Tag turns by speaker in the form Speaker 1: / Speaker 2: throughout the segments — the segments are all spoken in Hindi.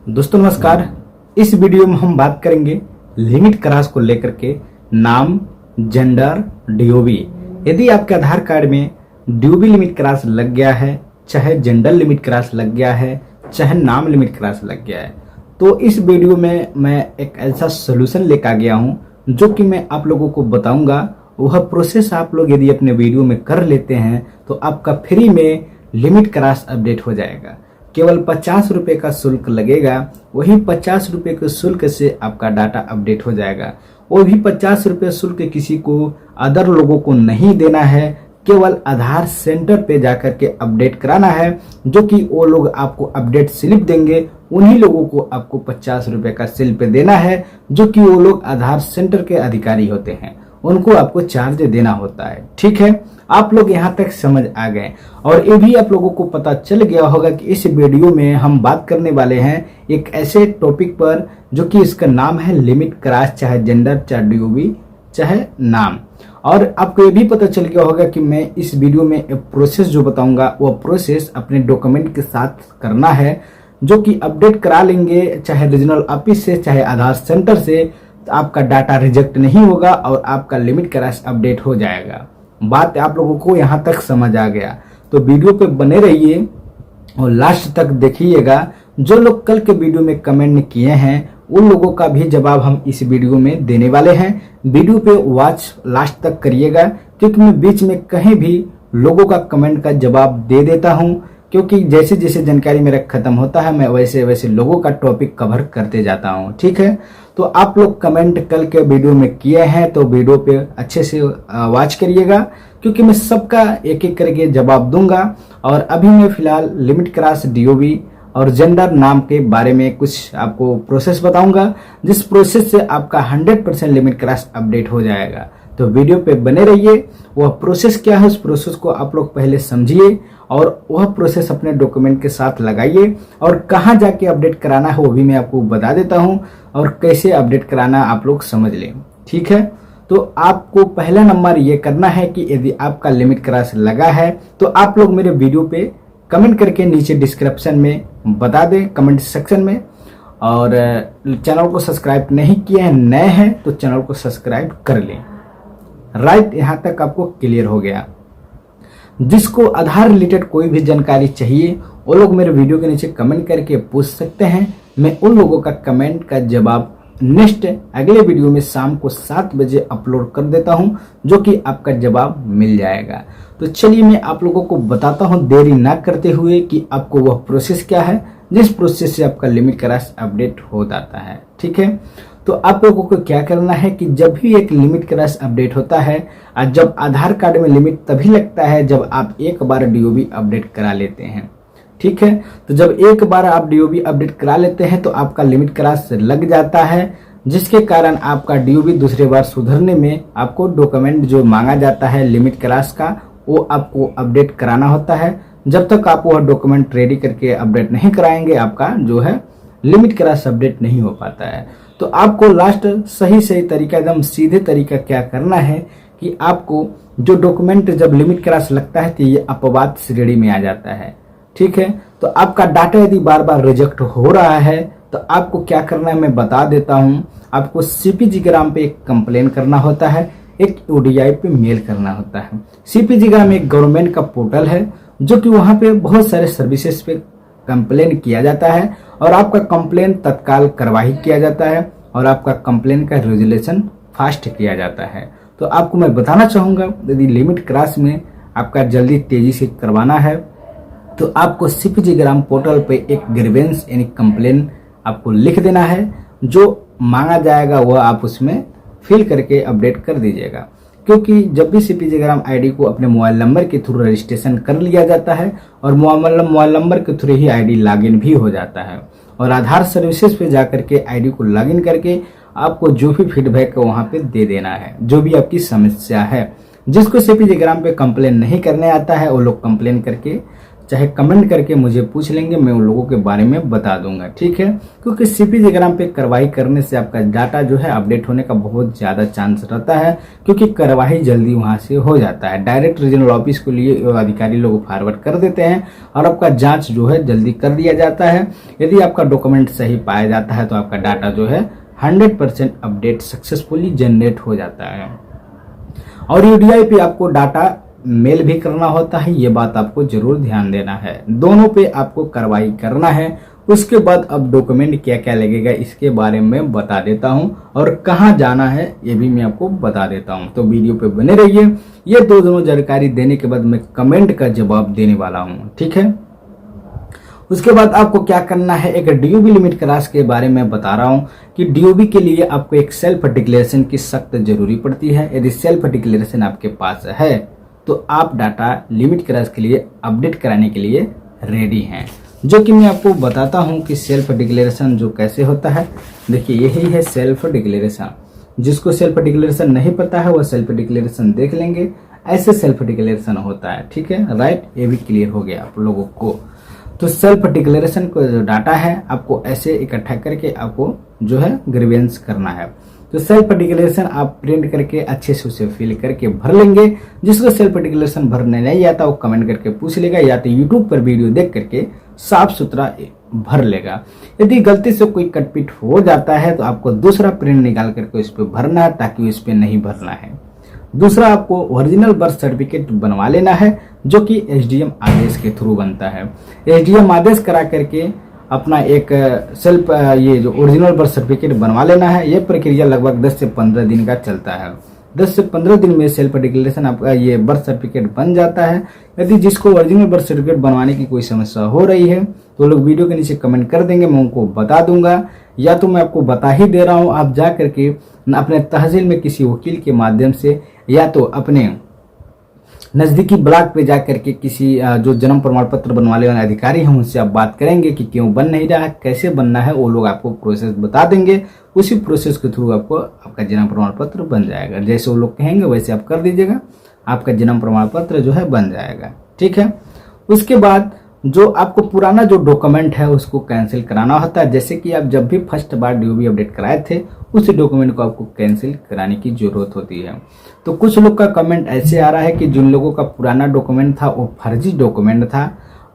Speaker 1: दोस्तों नमस्कार। इस वीडियो में हम बात करेंगे लिमिट क्रॉस को लेकर के। नाम, जेंडर, डीओबी। यदि आपके आधार कार्ड में डीओबी लिमिट क्रॉस लग गया है, चाहे जेंडर लिमिट क्रॉस लग गया है, चाहे नाम लिमिट क्रॉस लग गया है, तो इस वीडियो में मैं एक ऐसा सोल्यूशन लेकर आ गया हूं जो कि मैं आप लोगों को बताऊंगा। वह प्रोसेस आप लोग यदि अपने वीडियो में कर लेते हैं तो आपका फ्री में लिमिट क्रॉस अपडेट हो जाएगा। केवल 50 रुपए का शुल्क लगेगा। वही 50 रुपए के शुल्क से आपका डाटा अपडेट हो जाएगा। वो भी 50 रुपए शुल्क किसी को अदर लोगों को नहीं देना है, केवल आधार सेंटर पे जाकर के अपडेट कराना है, जो कि वो लोग आपको अपडेट स्लिप देंगे। उन्हीं लोगों को आपको 50 रुपए का स्लिप देना है, जो कि वो लोग आधार सेंटर के अधिकारी होते हैं, उनको आपको चार्ज देना होता है। ठीक है, आप लोग यहाँ तक समझ आ गए। और ये भी आप लोगों को पता चल गया होगा कि इस वीडियो में हम बात करने वाले हैं एक ऐसे टॉपिक पर जो कि इसका नाम है लिमिट क्रॉस, चाहे जेंडर, चाहे डीओबी, चाहे नाम। और आपको ये भी पता चल गया होगा कि मैं इस वीडियो में एक प्रोसेस जो बताऊंगा वो प्रोसेस अपने डॉक्यूमेंट के साथ करना है, जो कि अपडेट करा लेंगे, चाहे रीजनल ऑफिस से, चाहे आधार सेंटर से। तो आपका डाटा रिजेक्ट नहीं होगा और आपका लिमिट क्रॉस अपडेट हो जाएगा। बात आप लोगों को यहाँ तक समझ आ गया तो वीडियो पे बने रहिए और लास्ट तक देखिएगा। जो लोग कल के वीडियो में कमेंट किए हैं उन लोगों का भी जवाब हम इस वीडियो में देने वाले हैं। वीडियो पे वॉच लास्ट तक करिएगा, क्योंकि मैं बीच में कहीं भी लोगों का कमेंट का जवाब दे देता हूं, क्योंकि जैसे जैसे जानकारी मेरा खत्म होता है मैं वैसे वैसे लोगों का टॉपिक कवर करते जाता हूं। ठीक है, तो आप लोग कमेंट कल के वीडियो में किए हैं तो वीडियो पे अच्छे से वॉच करिएगा, क्योंकि मैं सबका एक एक करके जवाब दूंगा। और अभी मैं फिलहाल लिमिट क्रॉस, डीओबी और जेंडर नाम के बारे में कुछ आपको प्रोसेस बताऊंगा, जिस प्रोसेस से आपका 100% लिमिट क्रॉस अपडेट हो जाएगा। तो वीडियो पे बने रहिए। वह प्रोसेस क्या है, उस प्रोसेस को आप लोग पहले समझिए और वह प्रोसेस अपने डॉक्यूमेंट के साथ लगाइए। और कहाँ जाके अपडेट कराना है वो भी मैं आपको बता देता हूँ, और कैसे अपडेट कराना आप लोग समझ लें। ठीक है, तो आपको पहला नंबर ये करना है कि यदि आपका लिमिट क्रॉस लगा है तो आप लोग मेरे वीडियो पे कमेंट करके नीचे डिस्क्रिप्शन में बता दें, कमेंट सेक्शन में। और चैनल को सब्सक्राइब नहीं किए हैं, नए हैं तो चैनल को सब्सक्राइब कर लें। राइट, यहाँ तक आपको क्लियर हो गया। जिसको आधार रिलेटेड कोई भी जानकारी चाहिए वो लोग मेरे वीडियो के नीचे कमेंट करके पूछ सकते हैं। मैं उन लोगों का कमेंट का जवाब नेक्स्ट अगले वीडियो में शाम को 7 बजे अपलोड कर देता हूं, जो कि आपका जवाब मिल जाएगा। तो चलिए मैं आप लोगों को बताता हूं देरी ना करते हुए कि आपको वह प्रोसेस क्या है जिस प्रोसेस से आपका लिमिट क्रॉस अपडेट हो जाता है। ठीक है, तो आप लोगों को क्या करना है कि जब भी एक लिमिट क्रॉस अपडेट होता है, जब आधार कार्ड में लिमिट तभी लगता है जब आप एक बार डीओबी अपडेट करा लेते हैं। ठीक है, तो जब एक बार आप डीओबी अपडेट करा लेते हैं तो आपका लिमिट क्रॉस लग जाता है, जिसके कारण आपका डीओबी दूसरे बार सुधरने में आपको डॉक्यूमेंट जो मांगा जाता है लिमिट क्रॉस का वो आपको अपडेट कराना होता है। जब तक आप वह डॉक्यूमेंट रेडी करके अपडेट नहीं कराएंगे आपका जो है लिमिट क्रॉस अपडेट नहीं हो पाता है। तो आपको लास्ट सही तरीका, एकदम सीधे तरीका क्या करना है कि आपको जो डॉक्यूमेंट जब लिमिट क्रॉस लगता है तो ये अपवाद श्रेणी में आ जाता है। ठीक है, तो आपका डाटा यदि बार बार रिजेक्ट हो रहा है तो आपको क्या करना है मैं बता देता हूं। आपको सीपीजी ग्राम पे एक कंप्लेन करना होता है, एक ओडीआई पे मेल करना होता है। सीपीजी ग्राम एक गवर्नमेंट का पोर्टल है, जो कि वहां पे बहुत सारे सर्विसेज पे कंप्लेन किया जाता है और आपका कंप्लेन तत्काल कार्रवाई किया जाता है और आपका कंप्लेन का रेजोल्यूशन फास्ट किया जाता है। तो आपको मैं बताना चाहूंगा यदि लिमिट क्रॉस में आपका जल्दी तेजी से करवाना है तो आपको सीपीजी ग्राम पोर्टल पे एक ग्रीवेंस यानी कंप्लेन आपको लिख देना है। जो मांगा जाएगा वह आप उसमें फिल करके अपडेट कर दीजिएगा, क्योंकि जब भी सीपीजी ग्राम आईडी को अपने मोबाइल नंबर के थ्रू रजिस्ट्रेशन कर लिया जाता है और मोबाइल नंबर के थ्रू ही आईडी लॉगिन भी हो जाता है। और आधार सर्विसेज पे जाकर के आईडी को लॉगिन करके आपको जो भी फीडबैक है वहां पे दे देना है, जो भी आपकी समस्या है। जिसको सीपीजी ग्राम पे कंप्लेन नहीं करने आता है वो लोग कंप्लेन करके चाहे कमेंट करके मुझे पूछ लेंगे, मैं उन लोगों के बारे में बता दूंगा, ठीक है। क्योंकि सीपीजी एग्जाम पे कार्रवाई करने से आपका डाटा जो है अपडेट होने का बहुत ज़्यादा चांस रहता है, क्योंकि कार्रवाई जल्दी वहाँ से हो जाता है। डायरेक्ट रीजनल ऑफिस के लिए अधिकारी लोग फॉरवर्ड कर देते हैं और आपका जाँच जो है जल्दी कर दिया जाता है। यदि आपका डॉक्यूमेंट सही पाया जाता है तो आपका डाटा जो है 100% अपडेट सक्सेसफुली जनरेट हो जाता है। और यूडीआई पे आपको डाटा मेल भी करना होता है, ये बात आपको जरूर ध्यान देना है। दोनों पे आपको कार्रवाई करना है। उसके बाद अब डॉक्यूमेंट क्या क्या लगेगा इसके बारे में बता देता हूं, और कहां जाना है ये भी मैं आपको बता देता हूं। तो वीडियो पे बने रहिए। ये दोनों जानकारी देने के बाद मैं कमेंट का जवाब देने वाला हूं, ठीक है। उसके बाद आपको क्या करना है, एक डीओबी लिमिट क्रॉस के बारे में बता रहा हूं कि डीओबी के लिए आपको एक सेल्फ डिक्लेरेशन की सख्त जरूरी पड़ती है। यदि सेल्फ डिक्लेरेशन आपके पास है तो आप डाटा लिमिट क्रॉस के लिए अपडेट कराने के लिए रेडी हैं, जो कि मैं आपको बताता हूं कि सेल्फ डिक्लेरेशन जो कैसे होता है। देखिए यही है सेल्फ डिक्लेरेशन। जिसको सेल्फ डिक्लेरेशन नहीं पता है वह सेल्फ डिक्लेरेशन देख लेंगे, ऐसे सेल्फ डिक्लेरेशन होता है, ठीक है, राइट। ये भी क्लियर हो गया आप लोगों को। तो सेल्फ डिक्लेरेशन को जो डाटा है आपको ऐसे इकट्ठा करके आपको जो है ग्रीवेंस करना है। तो सेल्फ डिक्लेरेशन आप प्रिंट करके अच्छे से उसे फिल करके भर लेंगे। जिसको सेल्फ डिक्लेरेशन भरने नहीं आता वो कमेंट करके पूछ लेगा, या तो यूट्यूब पर वीडियो देख करके साफ सुथरा भर लेगा। यदि गलती से कोई कटपीट हो जाता है तो आपको दूसरा प्रिंट निकाल करके उस पर भरना है, ताकि उस पर नहीं भरना है। दूसरा आपको ओरिजिनल बर्थ सर्टिफिकेट बनवा लेना है, जो कि एसडीएम आदेश के थ्रू बनता है। एसडीएम आदेश करा करके अपना एक सेल्फ ये जो ओरिजिनल बर्थ सर्टिफिकेट बनवा लेना है। ये प्रक्रिया लगभग 10 से 15 दिन का चलता है। 10 से 15 दिन में सेल्फ डिक्लेरेशन आपका ये बर्थ सर्टिफिकेट बन जाता है। यदि जिसको ओरिजिनल बर्थ सर्टिफिकेट बनवाने की कोई समस्या हो रही है तो लोग वीडियो के नीचे कमेंट कर देंगे, मैं उनको बता दूंगा, या तो मैं आपको बता ही दे रहा हूँ। आप जा करके अपने तहसील में किसी वकील के माध्यम से, या तो अपने नजदीकी ब्लॉक पे जाकर के किसी जो जन्म प्रमाण पत्र बनवाने वाले अधिकारी हैं उनसे आप बात करेंगे कि क्यों बन नहीं रहा है, कैसे बनना है। वो लोग आपको प्रोसेस बता देंगे। उसी प्रोसेस के थ्रू आपको आपका जन्म प्रमाण पत्र बन जाएगा। जैसे वो लोग कहेंगे वैसे आप कर दीजिएगा, आपका जन्म प्रमाण पत्र जो है बन जाएगा, ठीक है। उसके बाद जो आपको पुराना जो डॉक्यूमेंट है उसको कैंसिल कराना होता है। जैसे कि आप जब भी फर्स्ट बार डीओबी अपडेट कराए थे उसी डॉक्यूमेंट को आपको कैंसिल कराने की जरूरत होती है। तो कुछ लोग का कमेंट ऐसे आ रहा है कि जिन लोगों का पुराना डॉक्यूमेंट था वो फर्जी डॉक्यूमेंट था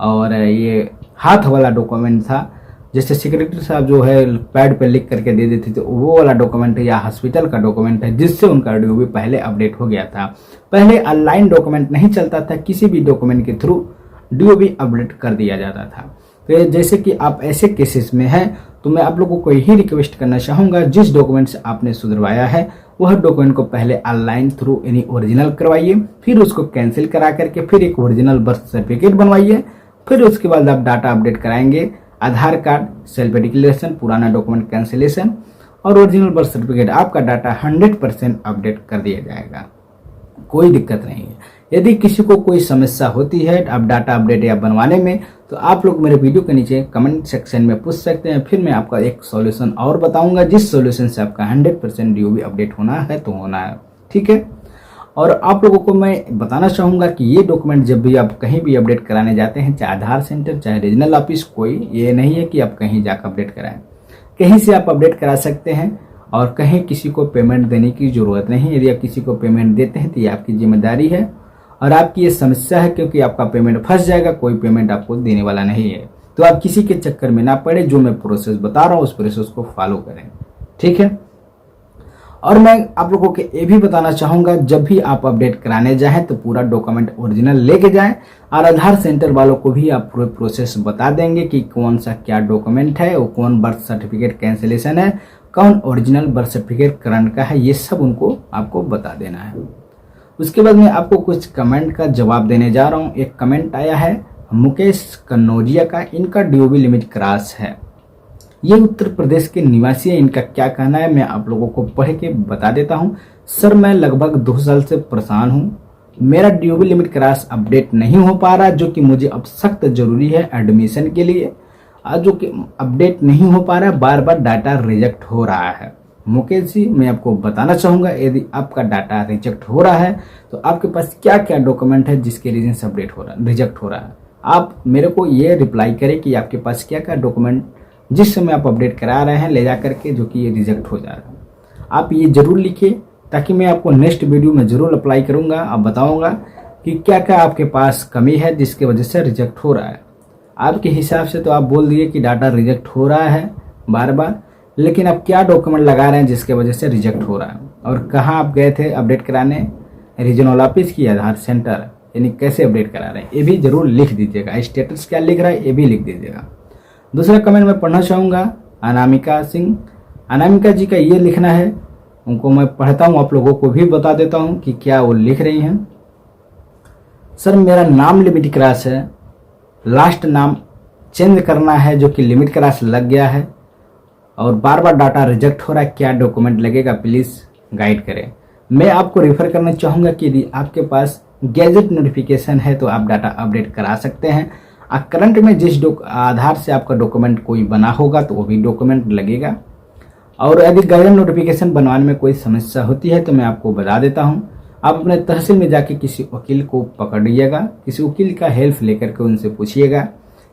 Speaker 1: और ये हाथ वाला डॉक्यूमेंट था। जैसे सेक्रेटरी साहब जो है पैड पे लिख करके दे देते थे, वो वाला डॉक्यूमेंट है, या हॉस्पिटल का डॉक्यूमेंट है जिससे उनका डीओबी पहले अपडेट हो गया था। पहले ऑनलाइन डॉक्यूमेंट नहीं चलता था, किसी भी डॉक्यूमेंट के थ्रू डीओबी अपडेट कर दिया जाता था। तो जैसे कि आप ऐसे केसेस में हैं तो मैं आप लोगों को यही रिक्वेस्ट करना चाहूंगा, जिस डॉक्यूमेंट से आपने सुधरवाया है वह डॉक्यूमेंट को पहले ऑनलाइन थ्रू यानी ओरिजिनल करवाइए, फिर उसको कैंसिल करा करके फिर एक ओरिजिनल बर्थ सर्टिफिकेट बनवाइए। फिर उसके बाद आप डाटा अपडेट कराएंगे, आधार कार्ड, सेल्फ डिक्लेरेशन, पुराना डॉक्यूमेंट कैंसिलेशन और ओरिजिनल बर्थ सर्टिफिकेट, आपका डाटा 100% अपडेट कर दिया जाएगा। कोई दिक्कत नहीं है। यदि किसी को कोई समस्या होती है अब डाटा अपडेट या बनवाने में तो आप लोग मेरे वीडियो के नीचे कमेंट सेक्शन में पूछ सकते हैं। फिर मैं आपका एक सॉल्यूशन और बताऊंगा, जिस सॉल्यूशन से आपका 100% डीओबी अपडेट होना है तो होना है, ठीक है। और आप लोगों को मैं बताना चाहूंगा कि ये डॉक्यूमेंट जब भी आप कहीं भी अपडेट कराने जाते हैं, चाहे आधार सेंटर चाहे रीजनल ऑफिस, कोई ये नहीं है कि आप कहीं जाकर अपडेट कराएं। कहीं से आप अपडेट करा सकते हैं और कहीं किसी को पेमेंट देने की जरूरत नहीं। यदि आप किसी को पेमेंट देते हैं तो ये आपकी जिम्मेदारी है और आपकी ये समस्या है, क्योंकि आपका पेमेंट फंस जाएगा, कोई पेमेंट आपको देने वाला नहीं है। तो आप किसी के चक्कर में ना पड़े, जो मैं प्रोसेस बता रहा हूँ उस प्रोसेस को फॉलो करें, ठीक है। और मैं आप लोगों को ये भी बताना चाहूंगा, जब भी आप अपडेट कराने जाएं तो पूरा डॉक्यूमेंट ओरिजिनल लेके जाएं और आधार सेंटर वालों को भी आप पूरे प्रोसेस बता देंगे कि कौन सा क्या डॉक्यूमेंट है, वो कौन बर्थ सर्टिफिकेट कैंसिलेशन है, कौन ओरिजिनल बर्थ सर्टिफिकेट करंट का है, ये सब उनको आपको बता देना है। उसके बाद मैं आपको कुछ कमेंट का जवाब देने जा रहा हूँ। एक कमेंट आया है मुकेश कन्नौजिया का, इनका डीओबी लिमिट क्रॉस है। ये उत्तर प्रदेश के निवासी है। इनका क्या कहना है मैं आप लोगों को पढ़ के बता देता हूँ। सर, मैं लगभग 2 साल से परेशान हूँ। मेरा डीओबी लिमिट क्रॉस अपडेट नहीं हो पा रहा, जो कि मुझे अब सख्त जरूरी है एडमिशन के लिए, जो कि अपडेट नहीं हो पा रहा है, बार बार डाटा रिजेक्ट हो रहा है। मुकेश जी, मैं आपको बताना चाहूंगा, यदि आपका डाटा रिजेक्ट हो रहा है तो आपके पास क्या क्या डॉक्यूमेंट है जिसके रीजन से अपडेट हो रहा है, रिजेक्ट हो रहा है। आप मेरे को ये रिप्लाई करें कि आपके पास क्या क्या डॉक्यूमेंट जिस समय आप अपडेट करा रहे हैं ले जा करके जो कि ये रिजेक्ट हो जा रहा है। आप ये जरूर लिखिए ताकि मैं आपको नेक्स्ट वीडियो में जरूर अप्लाई करूंगा, अब बताऊंगा कि क्या क्या आपके पास कमी है जिसकी वजह से रिजेक्ट हो रहा है। आपके हिसाब से तो आप बोल दिए कि डाटा रिजेक्ट हो रहा है बार बार, लेकिन आप क्या डॉक्यूमेंट लगा रहे हैं जिसके वजह से रिजेक्ट हो रहा है, और कहाँ आप गए थे अपडेट कराने, रीजनल ऑफिस की आधार सेंटर, यानी कैसे अपडेट करा रहे हैं, ये भी जरूर लिख दीजिएगा। स्टेटस क्या लिख रहा है ये भी लिख दीजिएगा। दूसरा कमेंट मैं पढ़ना चाहूँगा अनामिका सिंह, अनामिका जी का ये लिखना है, उनको मैं पढ़ता हूँ, आप लोगों को भी बता देता हूँ कि क्या वो लिख रही हैं। सर मेरा नाम लिमिट क्रॉस है, लास्ट नाम चेंज करना है जो कि लिमिट क्रॉस लग गया है और बार बार डाटा रिजेक्ट हो रहा है, क्या डॉक्यूमेंट लगेगा प्लीज़ गाइड करें। मैं आपको रेफर करना चाहूँगा कि यदि आपके पास गैजेट नोटिफिकेशन है तो आप डाटा अपडेट करा सकते हैं। करंट में जिस आधार से आपका डॉक्यूमेंट कोई बना होगा तो वो भी डॉक्यूमेंट लगेगा। और यदि गैजेट नोटिफिकेशन बनवाने में कोई समस्या होती है तो मैं आपको बता देता हूँ, आप अपने तहसील में जाके किसी वकील को पकड़िएगा, किसी वकील का हेल्प लेकर के उनसे पूछिएगा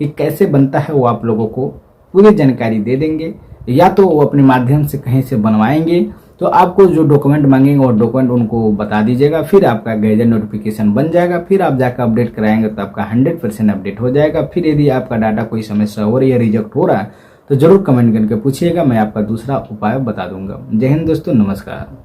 Speaker 1: कि कैसे बनता है, वो आप लोगों को पूरी जानकारी दे देंगे, या तो वो अपने माध्यम से कहीं से बनवाएंगे तो आपको जो डॉक्यूमेंट मांगेंगे वो डॉक्यूमेंट उनको बता दीजिएगा, फिर आपका गैजेट नोटिफिकेशन बन जाएगा, फिर आप जाकर अपडेट कराएंगे तो आपका 100% अपडेट हो जाएगा। फिर यदि आपका डाटा कोई समस्या हो रही है, रिजेक्ट हो रहा है, तो जरूर कमेंट करके पूछिएगा, मैं आपका दूसरा उपाय बता दूंगा। जय हिंद दोस्तों, नमस्कार।